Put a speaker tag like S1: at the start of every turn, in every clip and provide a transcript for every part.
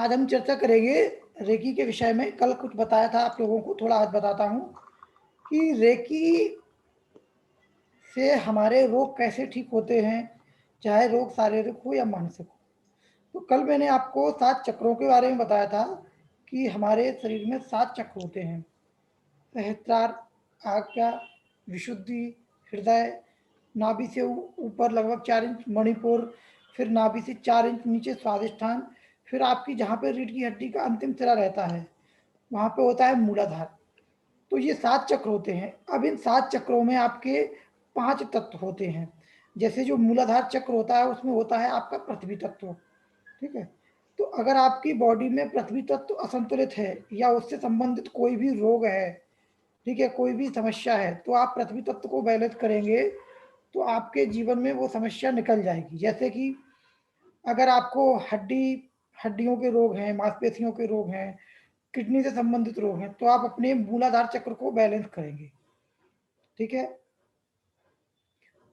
S1: आज हम चर्चा करेंगे रेकी के विषय में। कल कुछ बताया था आप लोगों को, थोड़ा आज बताता हूँ कि रेकी से हमारे रोग कैसे ठीक होते हैं, चाहे रोग शारीरिक हो या मानसिक हो। तो कल मैंने आपको 7 चक्रों के बारे में बताया था कि हमारे शरीर में 7 चक्र होते हैं। सहस्त्रार, आज्ञा, विशुद्धि, हृदय, नाभि से ऊपर लगभग 4 इंच मणिपुर, फिर नाभि से 4 इंच नीचे स्वादिष्ठान, फिर आपकी जहाँ पे रीढ़ की हड्डी का अंतिम सिरा रहता है वहाँ पे होता है मूलाधार। तो ये 7 चक्र होते हैं। अब इन 7 चक्रों में आपके 5 तत्व होते हैं। जैसे जो मूलाधार चक्र होता है उसमें होता है आपका पृथ्वी तत्व, ठीक है। तो अगर आपकी बॉडी में पृथ्वी तत्व असंतुलित है या उससे संबंधित कोई भी रोग है, ठीक है, कोई भी समस्या है, तो आप पृथ्वी तत्व को बैलेंस करेंगे तो आपके जीवन में वो समस्या निकल जाएगी। जैसे कि अगर आपको हड्डियों के रोग हैं, मांसपेशियों के रोग हैं, किडनी से संबंधित रोग हैं, तो आप अपने मूलाधार चक्र को बैलेंस करेंगे, ठीक है।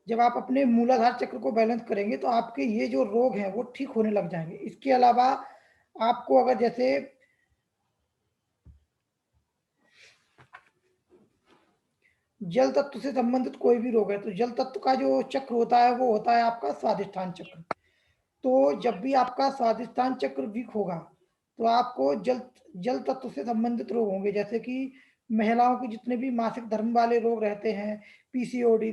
S1: जब आप अपने मूलाधार चक्र को बैलेंस करेंगे तो आपके ये जो रोग हैं वो ठीक होने लग जाएंगे। इसके अलावा आपको अगर जैसे जल तत्व से संबंधित कोई भी रोग है तो जल तत्व का जो चक्र होता है वो होता है आपका स्वादिष्ठान चक्र। तो जब भी आपका स्वादिष्ठान चक्र वीक होगा तो आपको जल जल तत्व से संबंधित रोग होंगे। जैसे कि महिलाओं के जितने भी मासिक धर्म वाले रोग रहते हैं, पीसीओडी,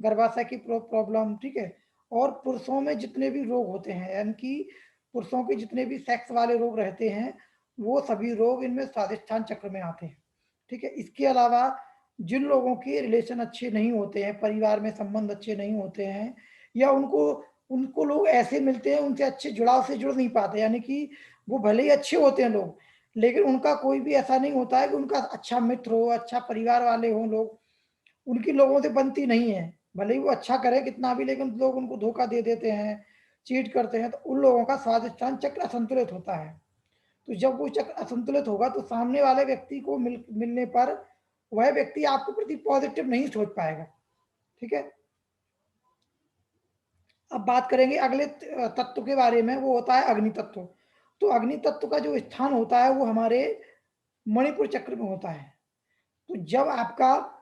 S1: गर्भाशय की प्रॉब्लम, ठीक है। और पुरुषों में जितने भी रोग होते हैं, यानी कि पुरुषों के जितने भी सेक्स वाले रोग रहते हैं, वो सभी रोग इनमें स्वादिष्ठान चक्र में आते हैं, ठीक है। इसके अलावा जिन लोगों के रिलेशन अच्छे नहीं होते हैं, परिवार में संबंध अच्छे नहीं होते हैं, या उनको उनको लोग ऐसे मिलते हैं उनसे अच्छे जुड़ाव से जुड़ नहीं पाते, यानी कि वो भले ही अच्छे होते हैं लोग, लेकिन उनका कोई भी ऐसा नहीं होता है कि उनका अच्छा मित्र हो, अच्छा परिवार वाले हों लोग, उनकी लोगों से बनती नहीं है। भले ही वो अच्छा करे कितना भी, लेकिन लोग उनको धोखा दे देते हैं, चीट करते हैं, तो उन लोगों का स्वादिष्ठान चक्र असंतुलित होता है। तो जब वो चक्र असंतुलित होगा तो सामने वाले व्यक्ति को मिलने पर वह व्यक्ति आपके प्रति पॉजिटिव नहीं सोच पाएगा, ठीक है। अब बात करेंगे अगले तत्व के बारे में, वो होता है अग्नि तत्व। तो अग्नि तत्व का जो स्थान होता है वो हमारे मणिपुर चक्र में होता है। तो जब आपका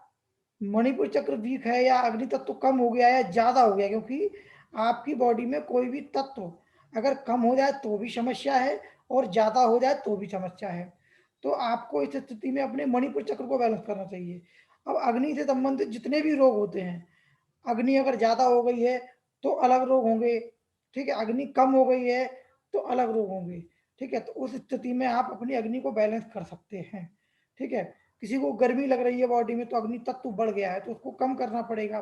S1: मणिपुर चक्र वीक है या अग्नि तत्व कम हो गया या ज्यादा हो गया, क्योंकि आपकी बॉडी में कोई भी तत्व अगर कम हो जाए तो भी समस्या है और ज्यादा हो जाए तो भी समस्या है। तो आपको इस स्थिति में अपने मणिपुर चक्र को बैलेंस करना चाहिए। अब अग्नि से संबंधित जितने भी रोग होते हैं, अग्नि अगर ज्यादा हो गई है तो अलग रोग होंगे, ठीक है। अग्नि कम हो गई है तो अलग रोग होंगे, ठीक है। तो उस स्थिति में आप अपनी अग्नि को बैलेंस कर सकते हैं, ठीक है। किसी को गर्मी लग रही है बॉडी में तो अग्नि तत्व बढ़ गया है तो उसको कम करना पड़ेगा,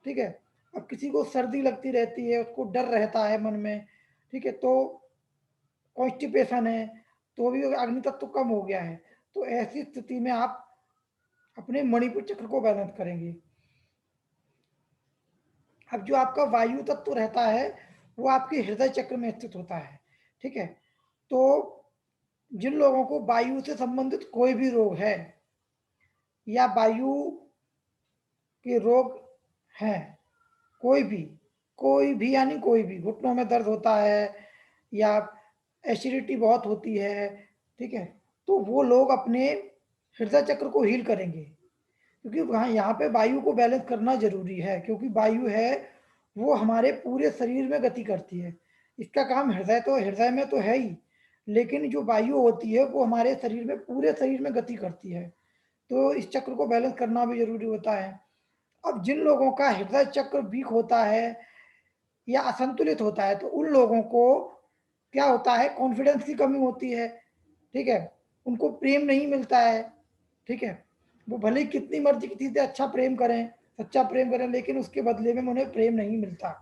S1: ठीक है। अब किसी को सर्दी लगती रहती है, उसको डर रहता है मन में, ठीक है, तो कॉन्स्टिपेशन है, तो भी अग्नि तत्व कम हो गया है, तो ऐसी स्थिति में आप अपने मणिपुर चक्र को बैलेंस करेंगे। अब जो आपका वायु तत्व रहता है वो आपके हृदय चक्र में स्थित होता है, ठीक है। तो जिन लोगों को वायु से संबंधित कोई भी रोग है या वायु के रोग हैं, कोई भी यानी कोई भी, घुटनों में दर्द होता है या एसिडिटी बहुत होती है, ठीक है, तो वो लोग अपने हृदय चक्र को हील करेंगे, क्योंकि वहाँ यहाँ पे वायु को बैलेंस करना जरूरी है, क्योंकि वायु है वो हमारे पूरे शरीर में गति करती है। इसका काम हृदय में तो है ही, लेकिन जो वायु होती है वो हमारे शरीर में, पूरे शरीर में गति करती है। तो इस चक्र को बैलेंस करना भी जरूरी होता है। अब जिन लोगों का हृदय चक्र वीक होता है या असंतुलित होता है तो उन लोगों को क्या होता है, कॉन्फिडेंस की कमी होती है, ठीक है। उनको प्रेम नहीं मिलता है, ठीक है। वो भले ही कितनी मर्जी किसी से अच्छा प्रेम करें, सच्चा प्रेम करें, लेकिन उसके बदले में उन्हें प्रेम नहीं मिलता।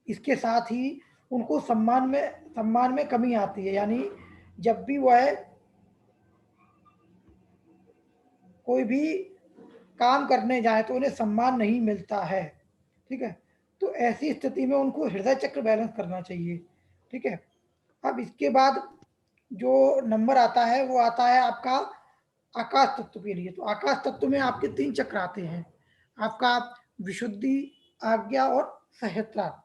S1: इसके साथ ही उनको सम्मान में कमी आती है, यानी जब भी वह कोई भी काम करने जाए तो उन्हें सम्मान नहीं मिलता है, ठीक है। तो ऐसी स्थिति में उनको हृदय चक्र बैलेंस करना चाहिए, ठीक है। अब इसके बाद जो नंबर आता है वो आता है आपका आकाश तत्व के लिए। तो आकाश तत्व में आपके 3 चक्र आते हैं, आपका विशुद्धि, आज्ञा और सहस्त्रार।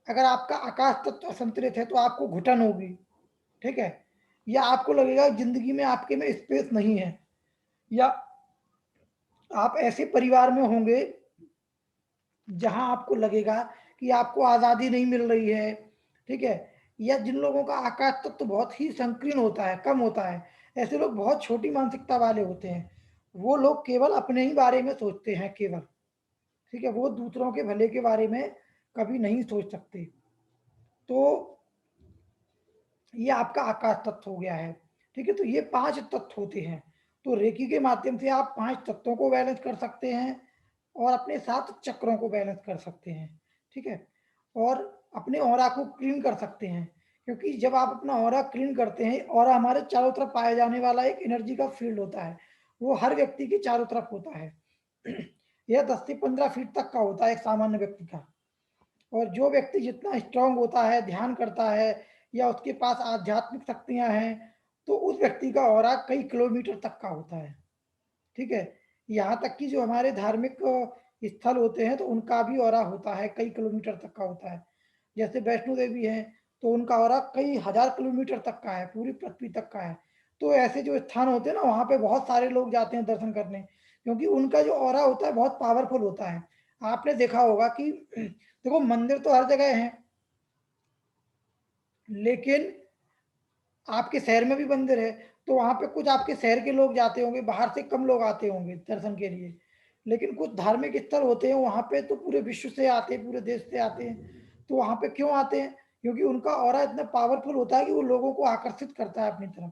S1: अगर आपका आकाश तत्व असंतुलित है तो आपको घुटन होगी, ठीक है, या आपको लगेगा जिंदगी में आपके में स्पेस नहीं है, या आप ऐसे परिवार में होंगे जहां आपको लगेगा कि आपको आजादी नहीं मिल रही है, ठीक है, या जिन लोगों का आकाश तत्व तो बहुत ही संकीर्ण होता है, कम होता है, ऐसे लोग बहुत छोटी मानसिकता वाले होते हैं। वो लोग केवल अपने ही बारे में सोचते हैं केवल, ठीक है, वो दूसरों के भले के बारे में कभी नहीं सोच सकते। तो ये आपका आकाश तत्व हो गया है, ठीक है। तो ये 5 तत्व होते हैं। तो रेकी के माध्यम से आप 5 तत्वों को बैलेंस कर सकते हैं और अपने 7 चक्रों को बैलेंस कर सकते हैं, ठीक है, और अपने ऑरा को क्लीन कर सकते हैं। क्योंकि जब आप अपना ऑरा क्लीन करते हैं, ऑरा हमारे चारों तरफ पाया जाने वाला एक एनर्जी का फील्ड होता है, वो हर व्यक्ति के चारों तरफ होता है। यह 10 से 15 फीट तक का होता है एक सामान्य व्यक्ति का। और जो व्यक्ति जितना स्ट्रांग होता है, ध्यान करता है, या उसके पास आध्यात्मिक शक्तियां हैं, तो उस व्यक्ति का ऑरा कई किलोमीटर तक का होता है, ठीक है। यहाँ तक कि जो हमारे धार्मिक स्थल होते हैं तो उनका भी ऑरा होता है, कई किलोमीटर तक का होता है। जैसे वैष्णो देवी है तो उनका ऑरा कई हजार किलोमीटर तक का है, पूरी पृथ्वी तक का है। तो ऐसे जो स्थान होते हैं ना, वहां पे बहुत सारे लोग जाते हैं दर्शन करने, क्योंकि उनका जो ऑरा होता है बहुत पावरफुल होता है। आपने देखा होगा कि देखो, मंदिर तो हर जगह है, लेकिन आपके शहर में भी मंदिर है, तो वहां पे कुछ आपके शहर के लोग जाते होंगे, बाहर से कम लोग आते होंगे दर्शन के लिए। लेकिन कुछ धार्मिक स्थल होते हैं वहां पे तो पूरे विश्व से आते हैं, पूरे देश से आते हैं। तो वहां पे क्यों आते हैं? क्योंकि उनका ऑरा इतना पावरफुल होता है कि वो लोगों को आकर्षित करता है अपनी तरफ।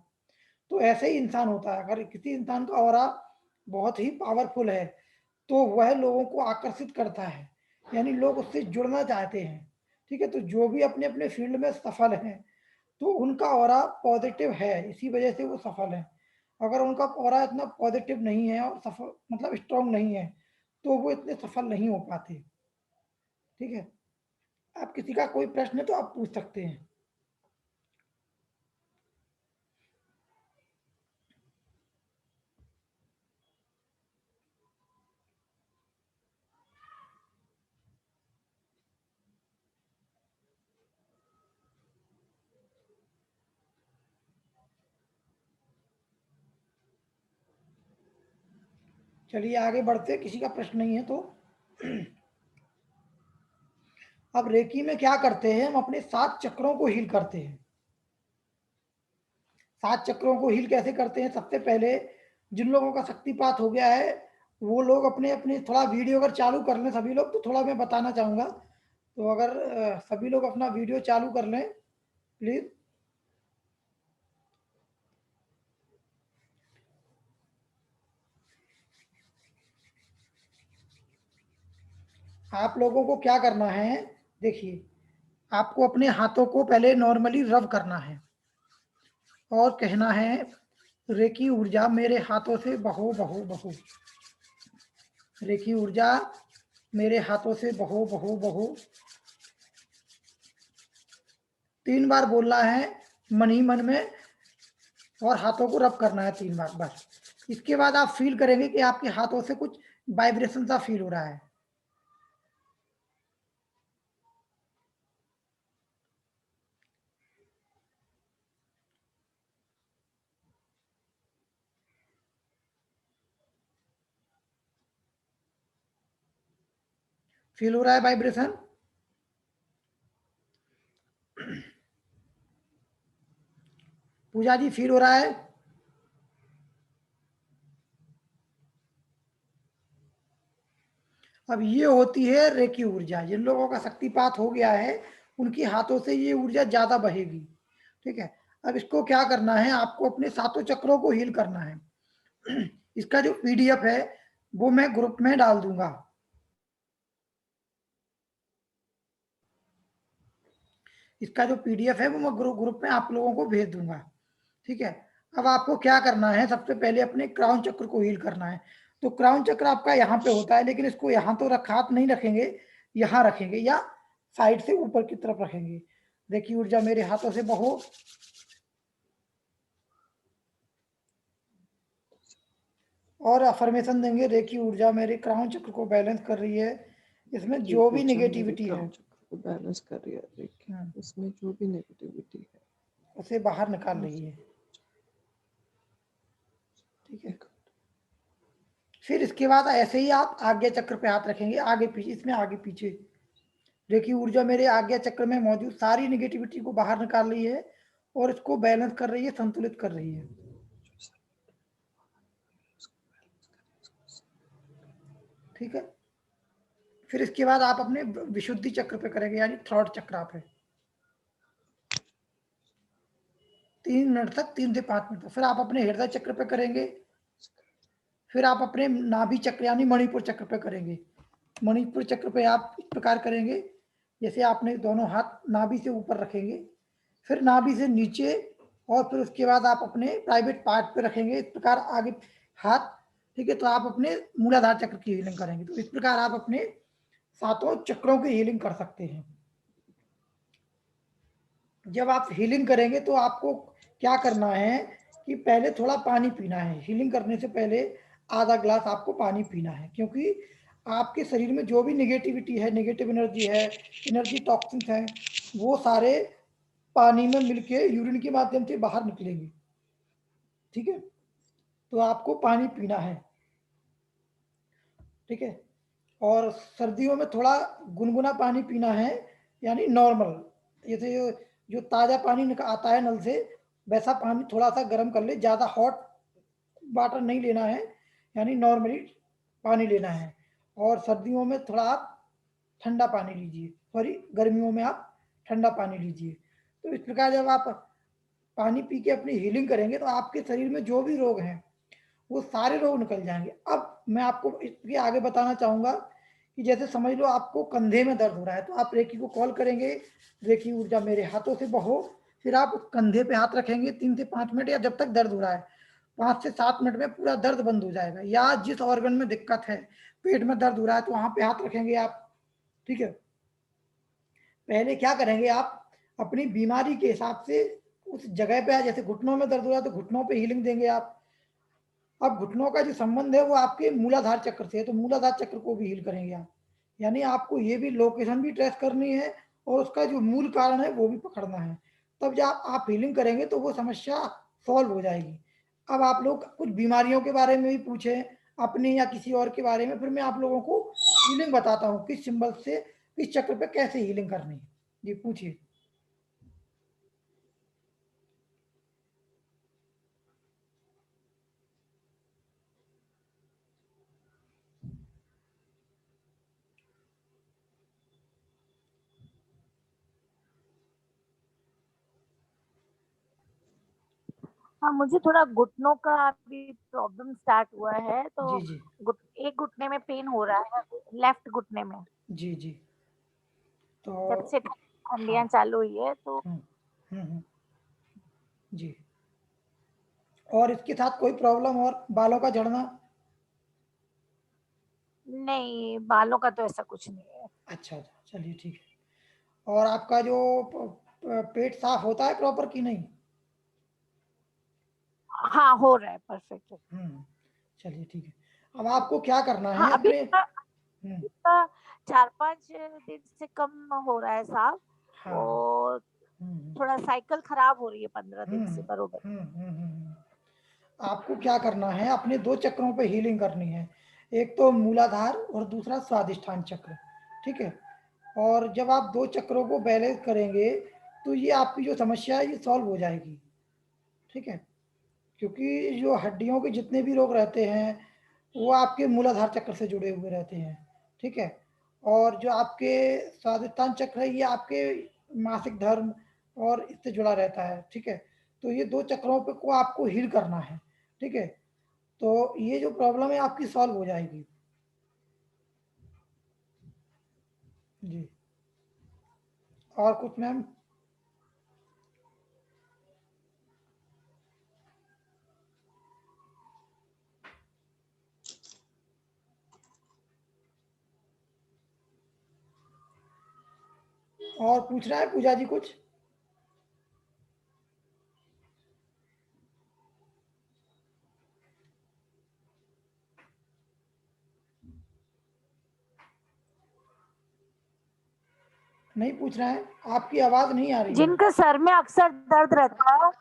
S1: तो ऐसे ही इंसान होता है, अगर किसी इंसान का ऑरा बहुत ही पावरफुल है तो वह लोगों को आकर्षित करता है, यानी लोग उससे जुड़ना चाहते हैं, ठीक है। तो जो भी अपने अपने फील्ड में सफल हैं तो उनका ऑरा पॉजिटिव है, इसी वजह से वो सफल है। अगर उनका ऑरा इतना पॉजिटिव नहीं है और सफल मतलब स्ट्रांग नहीं है तो वो इतने सफल नहीं हो पाते, ठीक है। आप किसी का कोई प्रश्न है तो आप पूछ सकते हैं। चलिए आगे बढ़ते, किसी का प्रश्न नहीं है तो। अब रेकी में क्या करते हैं, हम अपने 7 चक्रों को हील करते हैं। 7 चक्रों को हील कैसे करते हैं? सबसे पहले जिन लोगों का शक्तिपात हो गया है वो लोग अपने अपने थोड़ा वीडियो अगर चालू कर लें सभी लोग, तो थोड़ा मैं बताना चाहूंगा। तो अगर सभी लोग अपना वीडियो चालू कर लें प्लीज। आप लोगों को क्या करना है, देखिए, आपको अपने हाथों को पहले नॉर्मली रब करना है और कहना है, रेकी ऊर्जा मेरे हाथों से बहो बहो बहो। रेकी ऊर्जा मेरे हाथों से बहो बहो बहो। 3 बार बोलना है मन ही मन में, और हाथों को रब करना है 3 बार बस। इसके बाद आप फील करेंगे कि आपके हाथों से कुछ वाइब्रेशन सा फील हो रहा है। फील हो रहा है वाइब्रेशन? पूजा जी फील हो रहा है? अब ये होती है रेकी ऊर्जा। जिन लोगों का शक्तिपात हो गया है उनकी हाथों से ये ऊर्जा ज्यादा बहेगी, ठीक है। अब इसको क्या करना है, आपको अपने 7 चक्रों को हील करना है। इसका जो पीडीएफ है वो मैं ग्रुप में डाल दूंगा। इसका जो पीडीएफ है वो मैं ग्रुप में आप लोगों को भेज दूंगा, ठीक है। अब आपको क्या करना है, सबसे पहले अपने क्राउन चक्र को हील करना है। तो क्राउन चक्र आपका यहाँ पे होता है, लेकिन इसको यहाँ तो हाथ नहीं रखेंगे, यहाँ रखेंगे या साइड से ऊपर की तरफ रखेंगे। देखिए ऊर्जा मेरे हाथों से बहो, और अफर्मेशन देंगे, रेकी ऊर्जा मेरे क्राउन चक्र को बैलेंस कर रही है, इसमें
S2: रेकी
S1: जो भी
S2: ऊर्जा मेरे
S1: निगेटिविटी है
S2: क्राउन चक्र को बैलेंस कर रही है रेकी, इसमें जो भी नेगेटिविटी है
S1: उसे बाहर निकाल रही है। ठीक है, फिर इसके बाद ऐसे ही आप आज्ञा चक्र पे हाथ रखेंगे, आगे पीछे, इसमें आगे पीछे। देखिए ऊर्जा मेरे आज्ञा चक्र में मौजूद सारी नेगेटिविटी को बाहर निकाल रही है और इसको बैलेंस कर रही है, संतुलित कर रही है। ठीक है, फिर इसके बाद आप अपने विशुद्धि चक्र पे करेंगे, यानी थर्ड चक्र पे 3 मिनट तक, 3 से 5 मिनट तक। फिर आप अपने हृदय चक्र पे करेंगे, फिर आप अपने नाभि चक्र यानी मणिपुर चक्र पे करेंगे। मणिपुर चक्र पे आप इस प्रकार करेंगे, जैसे आपने दोनों हाथ नाभि से ऊपर रखेंगे, फिर नाभि से नीचे, और फिर उसके बाद आप अपने प्राइवेट पार्ट पे रखेंगे इस प्रकार आगे हाथ। ठीक है, तो आप अपने मूलाधार चक्र की हीलिंग करेंगे। तो इस प्रकार आप अपने 7 चक्रों की हीलिंग कर सकते हैं। जब आप हीलिंग करेंगे तो आपको क्या करना है कि पहले थोड़ा पानी पीना है। हीलिंग करने से पहले आधा ग्लास आपको पानी पीना है, क्योंकि आपके शरीर में जो भी नेगेटिविटी है, नेगेटिव एनर्जी है, एनर्जी टॉक्सिन्स हैं, वो सारे पानी में मिलके यूरिन के माध्यम से बाहर निकलेंगे। ठीक है, तो आपको पानी पीना है। ठीक है, और सर्दियों में थोड़ा गुनगुना पानी पीना है, यानी नॉर्मल, जैसे जो ताज़ा पानी आता है नल से, वैसा पानी थोड़ा सा गर्म कर ले, ज़्यादा हॉट वाटर नहीं लेना है, यानी नॉर्मली पानी लेना है। और सर्दियों में थोड़ा आप ठंडा पानी लीजिए, सॉरी गर्मियों में आप ठंडा पानी लीजिए। तो इस प्रकार जब आप पानी पी के अपनी हीलिंग करेंगे तो आपके शरीर में जो भी रोग हैं वो सारे रोग निकल जाएंगे। अब मैं आपको इसके आगे बताना चाहूँगा कि जैसे समझ लो आपको कंधे में दर्द हो रहा है, तो आप रेकी को कॉल करेंगे, रेकी ऊर्जा मेरे हाथों से बहो, फिर आप कंधे पे हाथ रखेंगे 3 से 5 मिनट, या जब तक दर्द हो रहा है 5 से 7 मिनट में पूरा दर्द बंद हो जाएगा। या जिस ऑर्गन में दिक्कत है, पेट में दर्द हो रहा है, तो वहां पे हाथ रखेंगे आप। ठीक है, पहले क्या करेंगे आप अपनी बीमारी के हिसाब से उस जगह पे, जैसे घुटनों में दर्द हो रहा है तो घुटनों पे हीलिंग देंगे आप। अब घुटनों का जो संबंध है वो आपके मूलाधार चक्र से है, तो मूलाधार चक्र को भी हील करेंगे आप। यानी आपको ये भी लोकेशन भी ट्रेस करनी है और उसका जो मूल कारण है वो भी पकड़ना है। तब जब आप हीलिंग करेंगे तो वो समस्या सॉल्व हो जाएगी। अब आप लोग कुछ बीमारियों के बारे में भी पूछे, अपने या किसी और के बारे में, फिर मैं आप लोगों को हीलिंग बताता हूँ किस सिंबल से, किस चक्र पे कैसे हीलिंग करनी है। जी पूछिए।
S3: हाँ, मुझे थोड़ा घुटनों का अभी प्रॉब्लम स्टार्ट हुआ है, तो
S1: जी जी
S3: एक घुटने में पेन हो रहा है, लेफ्ट घुटने में,
S1: जी जी। तो
S3: जब से
S1: हाँ,
S3: ठंडियां चालू हुई है तो।
S1: हम्म, जी। और इसके साथ कोई प्रॉब्लम और बालों का झड़ना?
S3: नहीं, बालों का तो ऐसा कुछ नहीं है।
S1: अच्छा अच्छा, चलिए ठीक है। और आपका जो पेट साफ होता है प्रॉपर कि नहीं?
S3: हाँ, हो रहा है परफेक्ट।
S1: चलिए ठीक है। अब आपको क्या करना
S3: हाँ,
S1: है
S3: अभी
S1: अपने। हम्म,
S3: 4-5 दिन से कम हो रहा है साहब।
S1: हाँ।
S3: वो
S1: हम्म
S3: थोड़ा साइकिल खराब हो रही है 15 दिन
S1: हम्म
S3: से बरोबर।
S1: आपको क्या करना है, अपने 2 चक्रों पे हीलिंग करनी है। एक तो मूलाधार और दूसरा स्वादिष्ठान चक्र। ठीक है, और जब आप 2 चक्रों को बैलेंस करेंगे तो ये आपकी जो समस्या है ये सॉल्व हो जाएगी। ठीक है, क्योंकि जो हड्डियों के जितने भी रोग रहते हैं वो आपके मूलाधार चक्र से जुड़े हुए रहते हैं। ठीक है, और जो आपके स्वादिष्ठान चक्र है ये आपके मासिक धर्म और इससे जुड़ा रहता है। ठीक है, तो ये 2 चक्रों पे को आपको हील करना है। ठीक है, तो ये जो प्रॉब्लम है आपकी सॉल्व हो जाएगी। जी, और कुछ मैम? और पूछना है पूजा जी कुछ? नहीं पूछ रहे हैं, आपकी आवाज नहीं आ रही है।
S3: जिनके सर में अक्सर दर्द रहता है,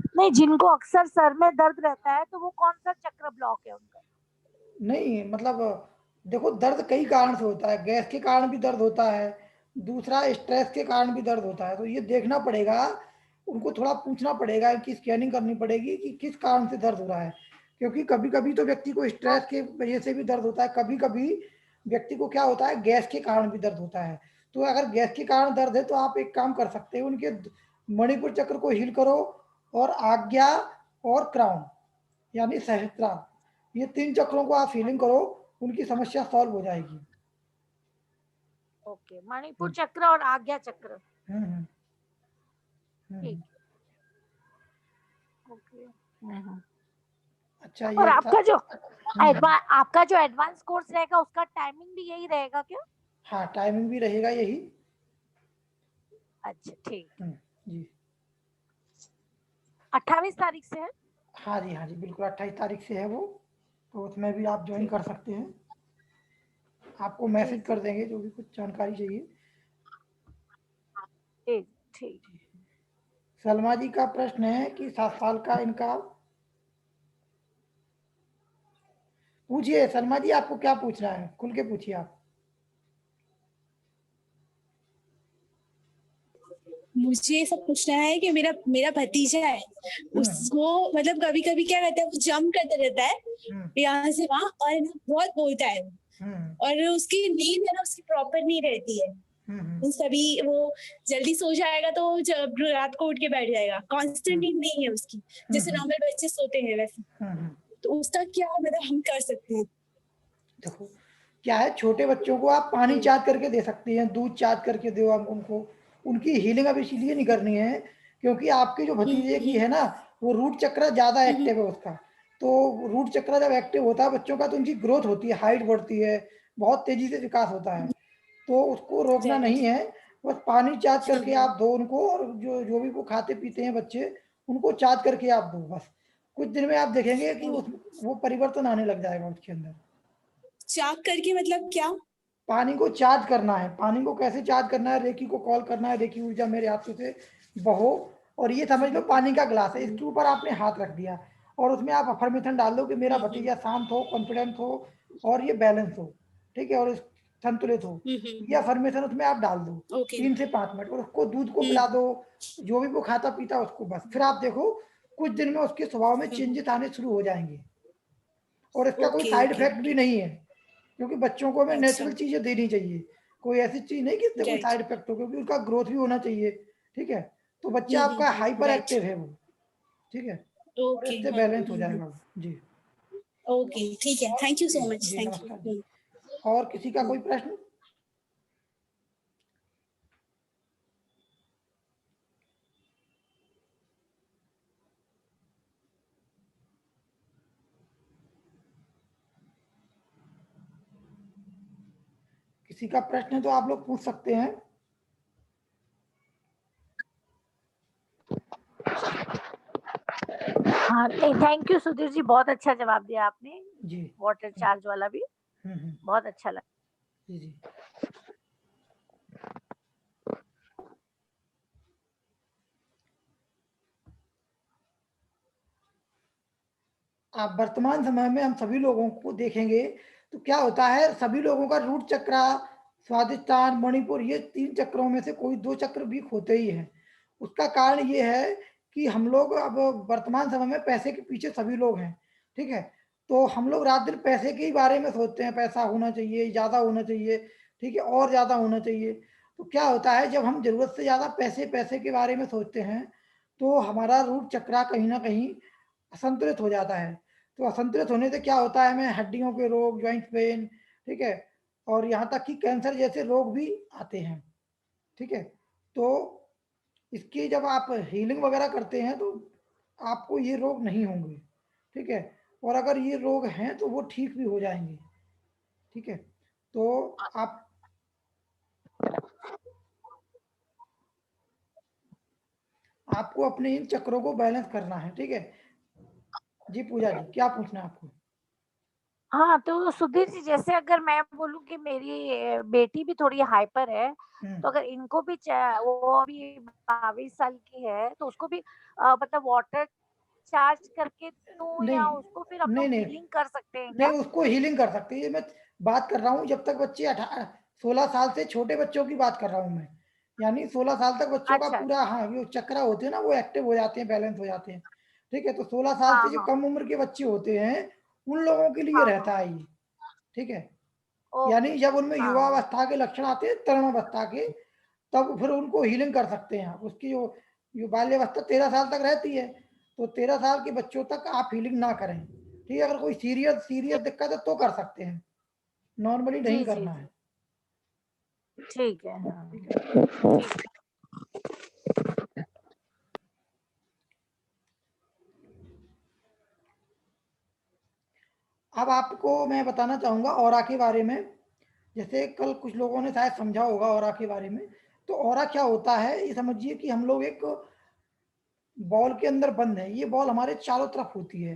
S3: नहीं, जिनको अक्सर सर में दर्द रहता है तो वो कौन सा चक्र ब्लॉक है उनका?
S1: नहीं मतलब देखो, दर्द कई कारण से होता है, गैस के कारण भी दर्द होता है, दूसरा स्ट्रेस के कारण भी दर्द होता है। तो ये देखना पड़ेगा, उनको थोड़ा पूछना पड़ेगा कि स्कैनिंग करनी पड़ेगी कि किस कारण से दर्द हो रहा है। क्योंकि कभी कभी तो व्यक्ति को स्ट्रेस के वजह से भी दर्द होता है, कभी कभी व्यक्ति को क्या होता है, गैस के कारण भी दर्द होता है। तो अगर गैस के कारण दर्द है तो आप एक काम कर सकते हैं, उनके मणिपुर चक्र को हील करो, और आज्ञा और क्राउन यानी सहस्त्रार, ये 3 चक्रों को आप फीलिंग करो, उनकी समस्या सॉल्व हो जाएगी।
S3: ओके, मणिपुर चक्र और आज्ञा चक्र। ठीक। ओके।
S1: अच्छा,
S3: और
S1: ये
S3: आपका जो एडवांस कोर्स रहेगा उसका टाइमिंग भी यही रहेगा क्या?
S1: हाँ, टाइमिंग भी रहेगा यही।
S3: अच्छा, ठीक।
S1: जी
S3: 28 तारीख से है?
S1: हाँ जी, हाँ जी, बिल्कुल 28 तारीख से है वो, तो उसमें भी आप ज्वाइन कर सकते हैं। आपको मैसेज कर देंगे जो भी कुछ जानकारी चाहिए।
S3: ठीक ठीक।
S1: सलमा जी का प्रश्न है कि 7 साल का इनका, पूछिए सलमा जी, आपको क्या पूछना है, खुल के पूछिए आप।
S4: मुझे सब पूछना है कि मेरा मेरा भतीजा है, उसको मतलब कभी कभी क्या करता है, वो जंप करता रहता है यहाँ से वहां, और है ना बहुत बोलता है, और उसकी नींद है ना उसकी प्रॉपर नहीं रहती है। सभी वो जल्दी सो जाएगा तो जब रात को उठ के बैठ जाएगा, कांस्टेंट नींद नहीं है उसकी, जैसे नॉर्मल बच्चे सोते हैं वैसे। तो उसका क्या मतलब हम कर सकते हैं?
S1: देखो क्या है, छोटे बच्चों को आप पानी चाट करके दे सकती हैं, दूध चाट करके दो आप उनको। उनकी हीलिंग अब इसीलिए नहीं करनी है क्योंकि आपके जो भतीजे की है ना, वो रूट चक्र ज्यादा एक्टिव है उसका। तो रूट चक्र जब एक्टिव होता है बच्चों का तो उनकी ग्रोथ होती है, हाइट बढ़ती है, बहुत तेजी से विकास होता है। तो उसको रोकना नहीं है, बस पानी चार्ज करके आप दो उनको, और जो जो भी वो खाते पीते हैं बच्चे, उनको चार्ज करके आप दो बस। कुछ दिन में आप देखेंगे कि वो परिवर्तन आने लग जाएगा उसके अंदर।
S4: चार्ज करके मतलब क्या?
S1: पानी को चार्ज करना है। पानी को कैसे चार्ज करना है, रेकी को कॉल करना है, रेकी ऊर्जा मेरे हाथों से बहो, और ये समझ लो पानी का ग्लास है, इसके ऊपर आपने हाथ रख दिया और उसमें आप अफर्मेशन डाल दो कि मेरा भतीजा शांत हो, कॉन्फिडेंट हो, और ये बैलेंस हो, ठीक है, और संतुलित हो। ये अफर्मेशन उसमें आप डाल दो 3 से 5 मिनट, और उसको दूध को पिला दो, जो भी वो खाता पीता उसको, बस। फिर आप देखो कुछ दिन में उसके स्वभाव में चेंजेस आने शुरू हो जाएंगे, और इसका कोई साइड इफेक्ट भी नहीं है, क्योंकि बच्चों को हमें नेचुरल चीजें देनी चाहिए। कोई ऐसी चीज नहीं कि इससे कोई साइड इफेक्ट हो, क्योंकि उनका ग्रोथ भी होना चाहिए, ठीक है। तो बच्चा आपका हाइपर एक्टिव है वो, ठीक है, और इससे बैलेंस हो जाएगा वो। जी
S4: ओके, ठीक है, थैंक यू सो मच,
S1: जी,
S4: थैंक
S1: नमस्कार
S4: यू।
S1: जी। और किसी का कोई प्रश्न? किसी का प्रश्न है तो आप लोग पूछ सकते हैं।
S3: हाँ, थैंक यू सुधीर जी, बहुत अच्छा जवाब दिया आपने
S1: जी,
S3: वाटर चार्ज वाला भी, बहुत अच्छा लगा।
S1: जी जी। आप वर्तमान समय में हम सभी लोगों को देखेंगे तो क्या होता है, सभी लोगों का रूट चक्र, स्वादिष्टान, मणिपुर, ये 3 चक्रों में से कोई 2 चक्र वीक होते ही हैं। उसका कारण ये है कि हम लोग अब वर्तमान समय में पैसे के पीछे सभी लोग हैं, ठीक है। तो हम लोग रात दिन पैसे के ही बारे में सोचते हैं, पैसा होना चाहिए, ज्यादा होना चाहिए, ठीक है, और ज्यादा होना चाहिए। तो क्या होता है, जब हम जरूरत से ज्यादा पैसे पैसे के बारे में सोचते हैं तो हमारा रूट चक्र कहीं ना कहीं असंतुलित हो जाता है। तो असंतुलित होने से क्या होता है, हमें हड्डियों के रोग, जॉइंट पेन, ठीक है, और यहाँ तक कि कैंसर जैसे रोग भी आते हैं, ठीक है। तो इसकी जब आप हीलिंग वगैरह करते हैं तो आपको ये रोग नहीं होंगे, ठीक है, और अगर ये रोग हैं तो वो ठीक भी हो जाएंगे, ठीक है। तो आपको अपने इन चक्रों को बैलेंस करना है, ठीक है। जी पूजा जी, क्या पूछना है आपको?
S3: हाँ, तो सुधीर जी, जैसे अगर मैं बोलूँ कि मेरी बेटी भी थोड़ी हाइपर है, तो अगर इनको भी वो अभी 22 साल की है, तो उसको भी मतलब वाटर चार्ज करके दूँ,
S1: नहीं
S3: या उसको फिर हम
S1: नहीं
S3: लोग
S1: नहीं
S3: हीलिंग कर सकते हैं
S1: नहीं,
S3: क्या?
S1: उसको हीलिंग कर सकते हैं। ये मैं बात कर रहा हूँ जब तक बच्चे 16 साल से छोटे बच्चों की बात कर रहा हूँ मैं। यानी 16 साल तक बच्चों का
S3: अच्छा,
S1: पूरा, हाँ, वो चक्रा होते हैं ना, वो एक्टिव हो जाते हैं, बैलेंस हो जाते हैं। ठीक है, तो 16 साल
S3: हाँ,
S1: से जो
S3: हाँ,
S1: कम उम्र के बच्चे होते हैं, उन लोगों के लिए
S3: हाँ, हाँ,
S1: रहता है ये। ठीक है,
S3: ओके,
S1: यानी जब उनमें
S3: हाँ, हाँ,
S1: युवावस्था के लक्षण आते हैं, तरुणावस्था के, तब फिर उनको हीलिंग कर सकते हैं आप। उसकी जो बाल्यावस्था 13 साल तक रहती है, तो 13 साल के बच्चों तक आप हीलिंग ना करें। ठीक है, अगर कोई सीरियस सीरियस दिक्कत है तो कर सकते हैं, नॉर्मली नहीं
S3: जी, जी,
S1: करना
S3: जी,
S1: है।
S3: ठीक है, हाँ,
S1: ठीक है,
S3: ठीक है।
S1: अब आपको मैं बताना चाहूंगा ऑरा के बारे में। जैसे कल कुछ लोगों ने शायद समझा होगा ऑरा के बारे में। तो ऑरा क्या होता है, ये समझिए कि हम लोग एक बॉल के अंदर बंद है। ये बॉल हमारे चारों तरफ होती है,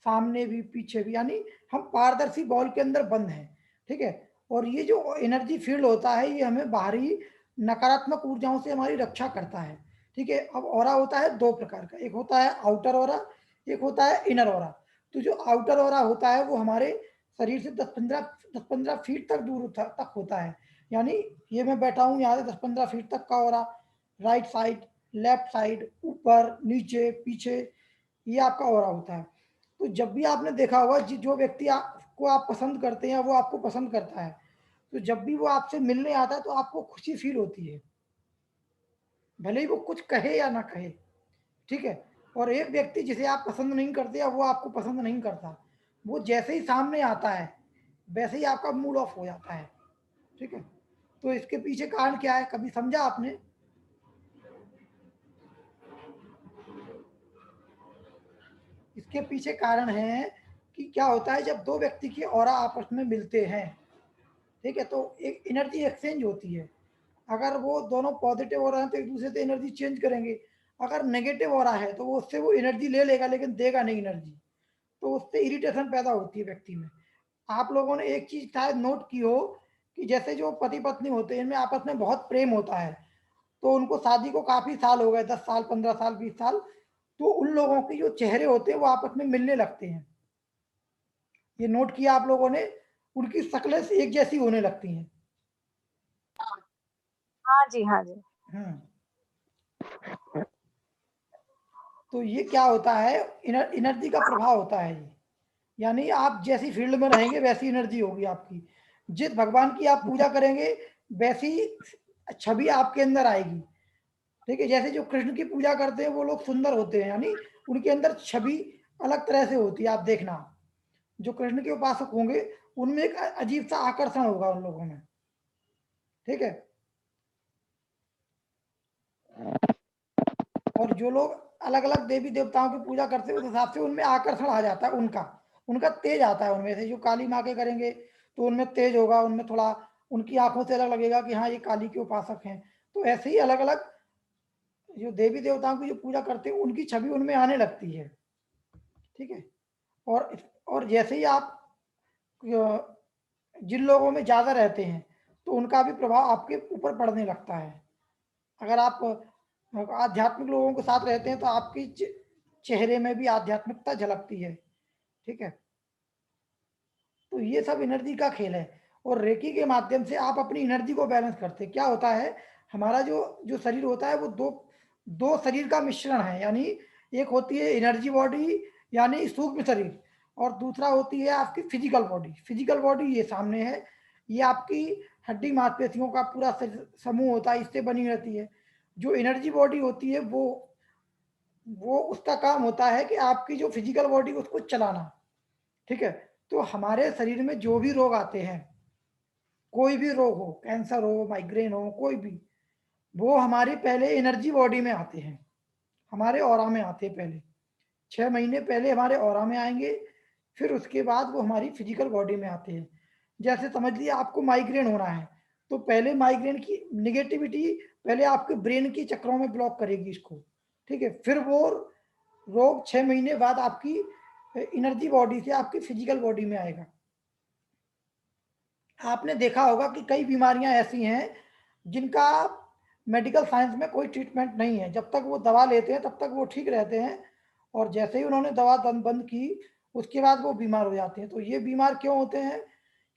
S1: सामने भी पीछे भी, यानी हम पारदर्शी बॉल के अंदर बंद हैं। ठीक है, और ये जो एनर्जी फील्ड होता है, ये हमें बाहरी नकारात्मक ऊर्जाओं से हमारी रक्षा करता है। ठीक है, अब ऑरा होता है दो प्रकार का, एक होता है आउटर ऑरा, एक होता है इनर ऑरा। तो जो आउटर ऑरा होता है वो हमारे शरीर से 10-15 फीट तक दूर तक होता है। यानी ये मैं बैठा हूँ यहाँ से 10-15 फीट तक का aura, right side, left side, ऊपर नीचे पीछे, ये आपका ऑरा होता है। तो जब भी आपने देखा होगा जो व्यक्ति आपको आप पसंद करते हैं वो आपको पसंद करता है, तो जब भी वो आपसे मिलने आता है तो आपको खुशी फील होती है, भले ही वो कुछ कहे या ना कहे। ठीक है, और एक व्यक्ति जिसे आप पसंद नहीं करते या वो आपको पसंद नहीं करता, वो जैसे ही सामने आता है वैसे ही आपका मूड ऑफ हो जाता है। ठीक है, तो इसके पीछे कारण क्या है, कभी समझा आपने? इसके पीछे कारण है कि क्या होता है, जब दो व्यक्ति की ऑरा आपस में मिलते हैं, ठीक है, तो एक एनर्जी एक्सचेंज होती है। अगर वो दोनों पॉजिटिव हो रहे हैं तो एक दूसरे से एनर्जी चेंज करेंगे। अगर नेगेटिव हो रहा है तो वो उससे वो एनर्जी ले लेगा लेकिन देगा नहीं एनर्जी, तो उससे इरिटेशन पैदा होती है व्यक्ति में। आप लोगों ने एक चीज शायद नोट की हो कि जैसे जो पति पत्नी होते हैं, इनमें आपस में बहुत प्रेम होता है, तो उनको शादी को काफी साल हो गए, 10 साल, 15 साल, 20 साल, तो उन लोगों के जो चेहरे होते हैं वो आपस में मिलने लगते हैं। ये नोट किया आप लोगों ने, उनकी शक्लें एक जैसी होने लगती हैं।
S3: हाँ जी, हाँ जी।
S1: हम्म, तो ये क्या होता है, एनर्जी का प्रभाव होता है ये। यानी आप जैसी फील्ड में रहेंगे वैसी एनर्जी होगी आपकी। जिस भगवान की आप पूजा करेंगे वैसी छवि आपके अंदर आएगी। ठीक है, जैसे जो कृष्ण की पूजा करते हैं वो लोग सुंदर होते हैं, यानी उनके अंदर छवि अलग तरह से होती है। आप देखना, जो कृष्ण के उपासक होंगे उनमें एक अजीब सा आकर्षण होगा उन लोगों में। ठीक है, और जो लोग अलग अलग देवी देवताओं की पूजा करते हैं उस हिसाब से उनमें आकर्षण आ जाता है, उनका उनका तेज आता है उनमें से। जो काली माँ के करेंगे तो उनमें तेज होगा, उनमें थोड़ा उनकी आंखों से अलग लगेगा कि हाँ ये काली के उपासक हैं। तो ऐसे ही अलग अलग जो देवी देवताओं की जो पूजा करते हैं उनकी छवि उनमें आने लगती है। ठीक है, और और जैसे ही आप जिन लोगों में ज्यादा रहते हैं तो उनका भी प्रभाव आपके ऊपर पड़ने लगता है। अगर आप आध्यात्मिक लोगों के साथ रहते हैं तो आपकी चेहरे में भी आध्यात्मिकता झलकती है। ठीक है, तो ये सब एनर्जी का खेल है, और रेकी के माध्यम से आप अपनी एनर्जी को बैलेंस करते हैं। क्या होता है, हमारा जो जो शरीर होता है वो दो दो शरीर का मिश्रण है। यानी एक होती है एनर्जी बॉडी, यानी सूक्ष्म शरीर, और दूसरा होती है आपकी फिजिकल बॉडी। फिजिकल बॉडी ये सामने है, ये आपकी हड्डी मांसपेशियों का पूरा समूह होता है, इससे बनी रहती है। जो एनर्जी बॉडी होती है वो उसका काम होता है कि आपकी जो फिजिकल बॉडी उसको चलाना। ठीक है, तो हमारे शरीर में जो भी रोग आते हैं, कोई भी रोग हो, कैंसर हो, माइग्रेन हो, कोई भी, वो हमारी पहले एनर्जी बॉडी में आते हैं, हमारे ऑरा में आते हैं पहले। 6 महीने पहले हमारे ऑरा में आएंगे, फिर उसके बाद वो हमारी फिजिकल बॉडी में आते हैं। जैसे समझ लिया आपको माइग्रेन हो रहा है, तो पहले माइग्रेन की निगेटिविटी पहले आपके ब्रेन की चक्रों में ब्लॉक करेगी इसको। ठीक है, फिर वो रोग 6 महीने बाद आपकी एनर्जी बॉडी से आपकी फिजिकल बॉडी में आएगा। आपने देखा होगा कि कई बीमारियां ऐसी हैं जिनका मेडिकल साइंस में कोई ट्रीटमेंट नहीं है, जब तक वो दवा लेते हैं तब तक वो ठीक रहते हैं, और जैसे ही उन्होंने दवा बंद की उसके बाद वो बीमार हो जाते हैं। तो ये बीमार क्यों होते हैं?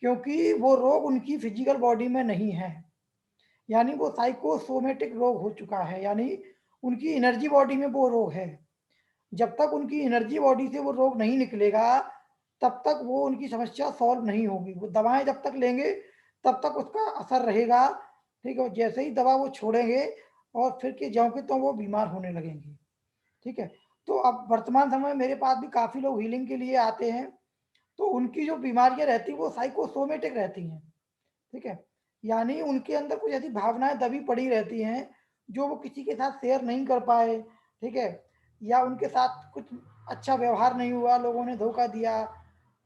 S1: क्योंकि वो रोग उनकी फिजिकल बॉडी में नहीं है, यानी वो साइकोसोमेटिक रोग हो चुका है, यानी उनकी एनर्जी बॉडी में वो रोग है। जब तक उनकी एनर्जी बॉडी से वो रोग नहीं निकलेगा तब तक वो उनकी समस्या सॉल्व नहीं होगी। वो दवाएं जब तक लेंगे तब तक उसका असर रहेगा, ठीक है। जैसे ही दवा वो छोड़ेंगे और फिर के ज्यों के तो वो बीमार होने लगेंगे, ठीक है। तो अब वर्तमान समय में मेरे पास भी काफी लोग हीलिंग के लिए आते हैं, तो उनकी जो बीमारियां रहती है वो साइकोसोमेटिक रहती हैं, ठीक है। यानी उनके अंदर कुछ ऐसी भावनाएं दबी पड़ी रहती हैं जो वो किसी के साथ शेयर नहीं कर पाए, ठीक है, या उनके साथ कुछ अच्छा व्यवहार नहीं हुआ, लोगों ने धोखा दिया,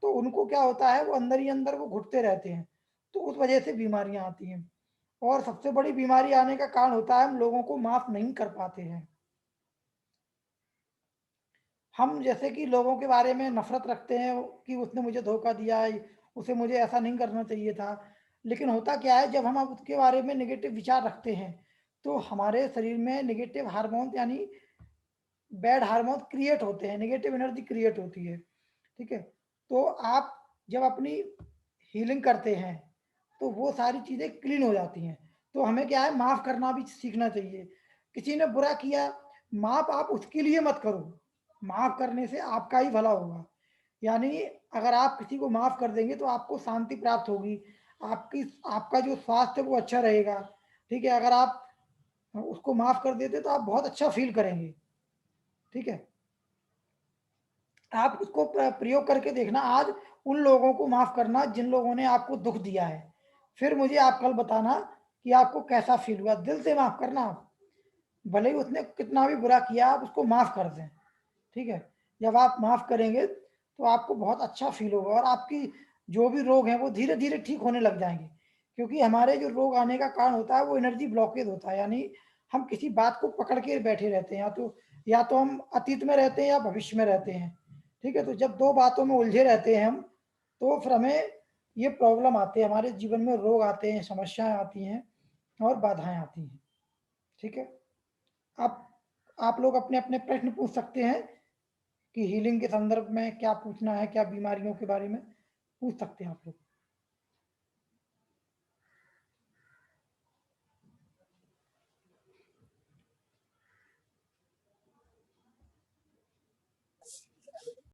S1: तो उनको क्या होता है वो अंदर ही अंदर वो घुटते रहते हैं, तो उस वजह से बीमारियां आती हैं। और सबसे बड़ी बीमारी आने का कारण होता है हम लोगों को माफ नहीं कर पाते हैं। हम जैसे कि लोगों के बारे में नफरत रखते हैं कि उसने मुझे धोखा दिया, उसे मुझे ऐसा नहीं करना चाहिए था, लेकिन होता क्या है जब हम अब उसके बारे में नेगेटिव विचार रखते हैं तो हमारे शरीर में नेगेटिव हार्मोन यानी बैड हार्मोन क्रिएट होते हैं, नेगेटिव एनर्जी क्रिएट होती है, ठीक है। तो आप जब अपनी हीलिंग करते हैं तो वो सारी चीजें क्लीन हो जाती हैं। तो हमें क्या है माफ करना भी सीखना चाहिए। किसी ने बुरा किया, माफ आप उसके लिए मत करो, माफ करने से आपका ही भला होगा। यानी अगर आप किसी को माफ कर देंगे तो आपको शांति प्राप्त होगी, आपका जो स्वास्थ्य है वो अच्छा रहेगा, ठीक है। अगर आप उसको माफ कर देते तो आप बहुत अच्छा फील करेंगे, ठीक है। आप उसको प्रयोग करके देखना, आज उन लोगों को माफ करना जिन लोगों ने आपको दुख दिया है, फिर मुझे आप कल बताना कि आपको कैसा फील हुआ। दिल से माफ करना, आप भले ही उसने कितना भी बुरा किया आप उसको माफ कर दें, ठीक है। जब आप माफ करेंगे तो आपको बहुत अच्छा फील होगा और आपकी जो भी रोग हैं वो धीरे धीरे ठीक होने लग जाएंगे। क्योंकि हमारे जो रोग आने का कारण होता है वो एनर्जी ब्लॉकेज होता है, यानी हम किसी बात को पकड़ के बैठे रहते हैं, या तो हम अतीत में रहते हैं या भविष्य में रहते हैं, ठीक है। तो जब दो बातों में उलझे रहते हैं हम, तो फिर हमें ये प्रॉब्लम आते हैं, हमारे जीवन में रोग आते हैं, समस्याएं आती हैं और बाधाएं आती हैं, ठीक है। आप लोग अपने अपने प्रश्न पूछ सकते हैं कि हीलिंग के संदर्भ में क्या पूछना है, क्या बीमारियों के बारे में पूछ सकते हैं आप लोग।